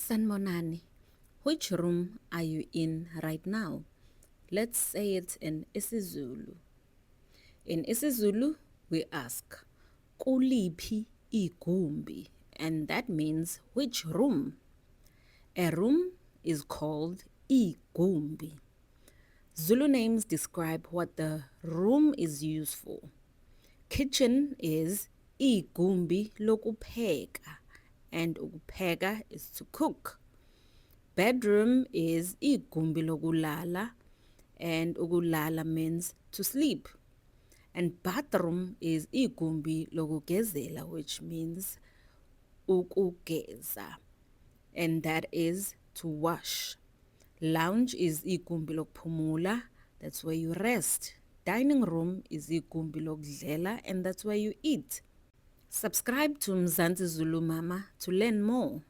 Sanmonani, which room are you in right now? Let's say it in isiZulu. In isiZulu, we ask, kuliphi igumbi? And that means which room? A room is called igumbi. Zulu names describe what the room is used for. Kitchen is igumbi lokupheka, and ukupheka is to cook. Bedroom is igumbi lokulala, and ukulala means to sleep. And bathroom is igumbi lokugezela, which means ukugeza, and that is to wash. Lounge is igumbi lokuphumula, that's where you rest. Dining room is igumbi lokudlela, and that's where you eat. Subscribe to Mzansi Zulu Mama to learn more.